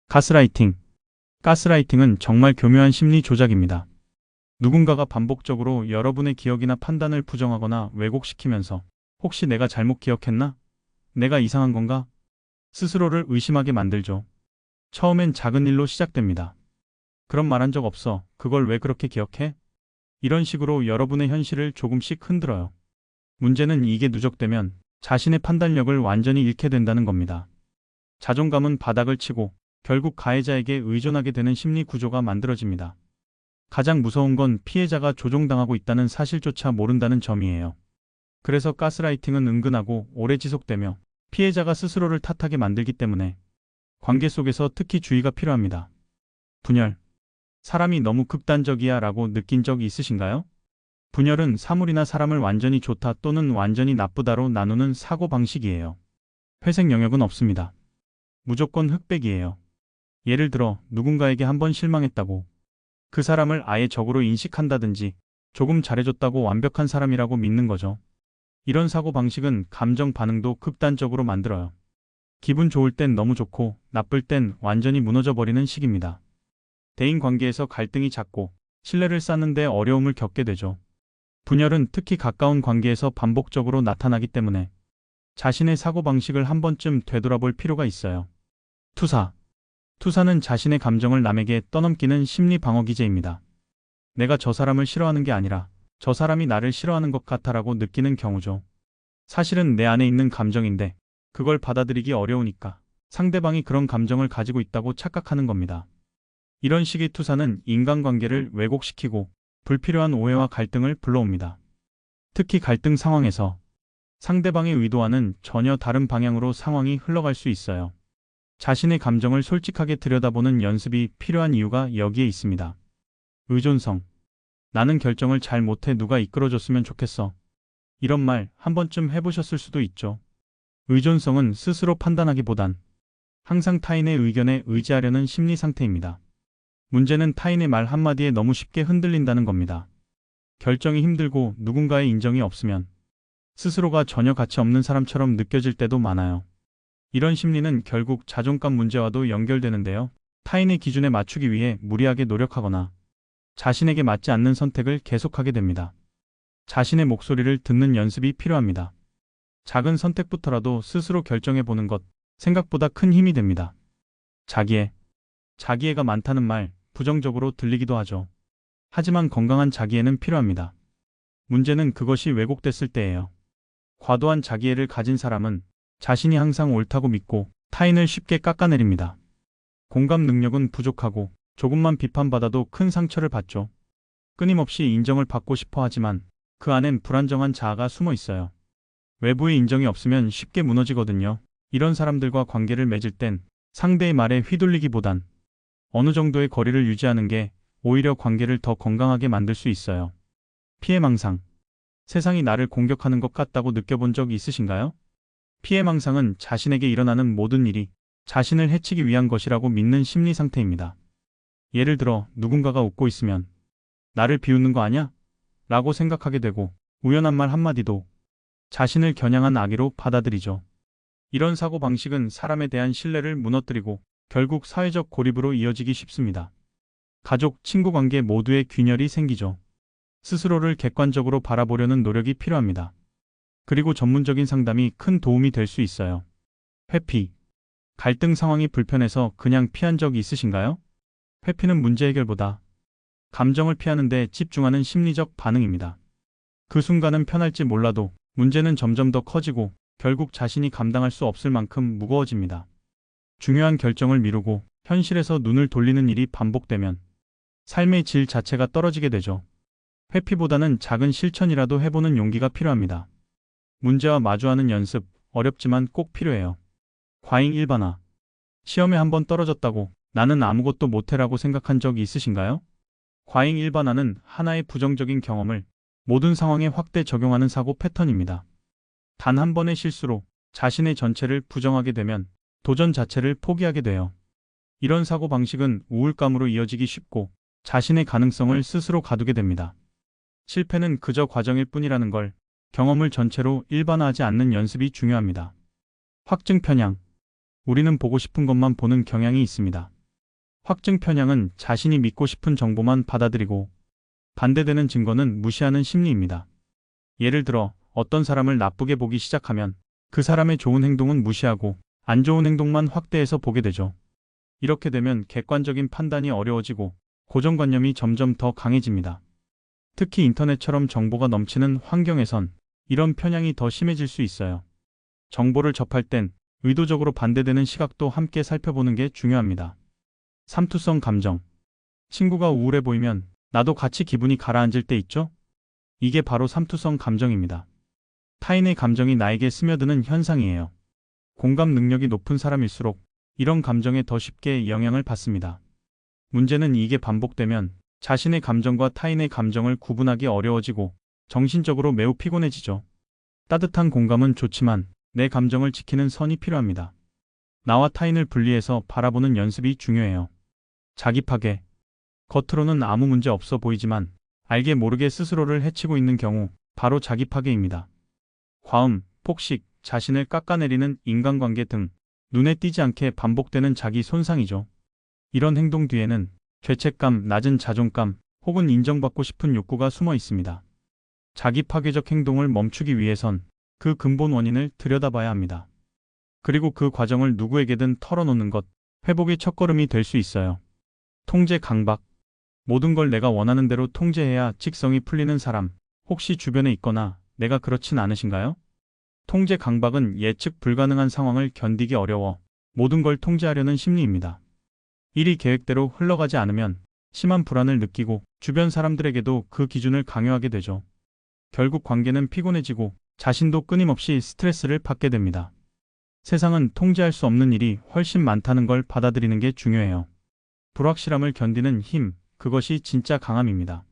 가스라이팅. 가스라이팅은 정말 교묘한 심리 조작입니다. 누군가가 반복적으로 여러분의 기억이나 판단을 부정하거나 왜곡시키면서 혹시 내가 잘못 기억했나? 내가 이상한 건가? 스스로를 의심하게 만들죠. 처음엔 작은 일로 시작됩니다. 그런 말 한 적 없어. 그걸 왜 그렇게 기억해? 이런 식으로 여러분의 현실을 조금씩 흔들어요. 문제는 이게 누적되면 자신의 판단력을 완전히 잃게 된다는 겁니다. 자존감은 바닥을 치고 결국 가해자에게 의존하게 되는 심리 구조가 만들어집니다. 가장 무서운 건 피해자가 조종당하고 있다는 사실조차 모른다는 점이에요. 그래서 가스라이팅은 은근하고 오래 지속되며 피해자가 스스로를 탓하게 만들기 때문에 관계 속에서 특히 주의가 필요합니다. 분열. 사람이 너무 극단적이야 라고 느낀 적 있으신가요? 분열은 사물이나 사람을 완전히 좋다 또는 완전히 나쁘다로 나누는 사고방식이에요. 회색 영역은 없습니다. 무조건 흑백이에요. 예를 들어 누군가에게 한번 실망했다고 그 사람을 아예 적으로 인식한다든지 조금 잘해줬다고 완벽한 사람이라고 믿는 거죠. 이런 사고방식은 감정 반응도 극단적으로 만들어요. 기분 좋을 땐 너무 좋고 나쁠 땐 완전히 무너져 버리는 식입니다. 대인 관계에서 갈등이 잦고 신뢰를 쌓는데 어려움을 겪게 되죠. 분열은 특히 가까운 관계에서 반복적으로 나타나기 때문에 자신의 사고방식을 한 번쯤 되돌아볼 필요가 있어요. 투사. 투사는 자신의 감정을 남에게 떠넘기는 심리 방어 기제입니다. 내가 저 사람을 싫어하는 게 아니라 저 사람이 나를 싫어하는 것 같아라고 느끼는 경우죠. 사실은 내 안에 있는 감정인데 그걸 받아들이기 어려우니까 상대방이 그런 감정을 가지고 있다고 착각하는 겁니다. 이런 식의 투사는 인간관계를 왜곡시키고 불필요한 오해와 갈등을 불러옵니다. 특히 갈등 상황에서 상대방의 의도와는 전혀 다른 방향으로 상황이 흘러갈 수 있어요. 자신의 감정을 솔직하게 들여다보는 연습이 필요한 이유가 여기에 있습니다. 의존성. 나는 결정을 잘 못해 누가 이끌어줬으면 좋겠어. 이런 말 한 번쯤 해보셨을 수도 있죠. 의존성은 스스로 판단하기보단 항상 타인의 의견에 의지하려는 심리 상태입니다. 문제는 타인의 말 한마디에 너무 쉽게 흔들린다는 겁니다. 결정이 힘들고 누군가의 인정이 없으면 스스로가 전혀 가치 없는 사람처럼 느껴질 때도 많아요. 이런 심리는 결국 자존감 문제와도 연결되는데요. 타인의 기준에 맞추기 위해 무리하게 노력하거나 자신에게 맞지 않는 선택을 계속하게 됩니다. 자신의 목소리를 듣는 연습이 필요합니다. 작은 선택부터라도 스스로 결정해보는 것, 생각보다 큰 힘이 됩니다. 자기애. 자기애가 많다는 말, 부정적으로 들리기도 하죠. 하지만 건강한 자기애는 필요합니다. 문제는 그것이 왜곡됐을 때예요. 과도한 자기애를 가진 사람은 자신이 항상 옳다고 믿고 타인을 쉽게 깎아내립니다. 공감 능력은 부족하고 조금만 비판받아도 큰 상처를 받죠. 끊임없이 인정을 받고 싶어 하지만 그 안엔 불안정한 자아가 숨어 있어요. 외부의 인정이 없으면 쉽게 무너지거든요. 이런 사람들과 관계를 맺을 땐 상대의 말에 휘둘리기보단 어느 정도의 거리를 유지하는 게 오히려 관계를 더 건강하게 만들 수 있어요. 피해망상. 세상이 나를 공격하는 것 같다고 느껴본 적 있으신가요? 피해망상은 자신에게 일어나는 모든 일이 자신을 해치기 위한 것이라고 믿는 심리 상태입니다. 예를 들어 누군가가 웃고 있으면 나를 비웃는 거 아냐? 라고 생각하게 되고 우연한 말 한마디도 자신을 겨냥한 악의로 받아들이죠. 이런 사고방식은 사람에 대한 신뢰를 무너뜨리고 결국 사회적 고립으로 이어지기 쉽습니다. 가족, 친구 관계 모두에 균열이 생기죠. 스스로를 객관적으로 바라보려는 노력이 필요합니다. 그리고 전문적인 상담이 큰 도움이 될 수 있어요. 회피. 갈등 상황이 불편해서 그냥 피한 적이 있으신가요? 회피는 문제 해결보다 감정을 피하는 데 집중하는 심리적 반응입니다. 그 순간은 편할지 몰라도 문제는 점점 더 커지고 결국 자신이 감당할 수 없을 만큼 무거워집니다. 중요한 결정을 미루고 현실에서 눈을 돌리는 일이 반복되면 삶의 질 자체가 떨어지게 되죠. 회피보다는 작은 실천이라도 해보는 용기가 필요합니다. 문제와 마주하는 연습, 어렵지만 꼭 필요해요. 과잉 일반화. 시험에 한번 떨어졌다고 나는 아무것도 못해라고 생각한 적이 있으신가요? 과잉 일반화는 하나의 부정적인 경험을 모든 상황에 확대 적용하는 사고 패턴입니다. 단 한 번의 실수로 자신의 전체를 부정하게 되면 도전 자체를 포기하게 돼요. 이런 사고 방식은 우울감으로 이어지기 쉽고 자신의 가능성을 스스로 가두게 됩니다. 실패는 그저 과정일 뿐이라는 걸 경험을 전체로 일반화하지 않는 연습이 중요합니다. 확증 편향. 우리는 보고 싶은 것만 보는 경향이 있습니다. 확증 편향은 자신이 믿고 싶은 정보만 받아들이고 반대되는 증거는 무시하는 심리입니다. 예를 들어 어떤 사람을 나쁘게 보기 시작하면 그 사람의 좋은 행동은 무시하고 안 좋은 행동만 확대해서 보게 되죠. 이렇게 되면 객관적인 판단이 어려워지고 고정관념이 점점 더 강해집니다. 특히 인터넷처럼 정보가 넘치는 환경에선 이런 편향이 더 심해질 수 있어요. 정보를 접할 땐 의도적으로 반대되는 시각도 함께 살펴보는 게 중요합니다. 삼투성 감정. 친구가 우울해 보이면 나도 같이 기분이 가라앉을 때 있죠? 이게 바로 삼투성 감정입니다. 타인의 감정이 나에게 스며드는 현상이에요. 공감 능력이 높은 사람일수록 이런 감정에 더 쉽게 영향을 받습니다. 문제는 이게 반복되면 자신의 감정과 타인의 감정을 구분하기 어려워지고 정신적으로 매우 피곤해지죠. 따뜻한 공감은 좋지만 내 감정을 지키는 선이 필요합니다. 나와 타인을 분리해서 바라보는 연습이 중요해요. 자기 파괴. 겉으로는 아무 문제 없어 보이지만 알게 모르게 스스로를 해치고 있는 경우 바로 자기 파괴입니다. 과음, 폭식, 자신을 깎아내리는 인간관계 등 눈에 띄지 않게 반복되는 자기 손상이죠. 이런 행동 뒤에는 죄책감, 낮은 자존감 혹은 인정받고 싶은 욕구가 숨어 있습니다. 자기 파괴적 행동을 멈추기 위해선 그 근본 원인을 들여다봐야 합니다. 그리고 그 과정을 누구에게든 털어놓는 것, 회복의 첫걸음이 될 수 있어요. 통제 강박. 모든 걸 내가 원하는 대로 통제해야 직성이 풀리는 사람, 혹시 주변에 있거나 내가 그렇진 않으신가요? 통제 강박은 예측 불가능한 상황을 견디기 어려워 모든 걸 통제하려는 심리입니다. 일이 계획대로 흘러가지 않으면 심한 불안을 느끼고 주변 사람들에게도 그 기준을 강요하게 되죠. 결국 관계는 피곤해지고 자신도 끊임없이 스트레스를 받게 됩니다. 세상은 통제할 수 없는 일이 훨씬 많다는 걸 받아들이는 게 중요해요. 불확실함을 견디는 힘, 그것이 진짜 강함입니다.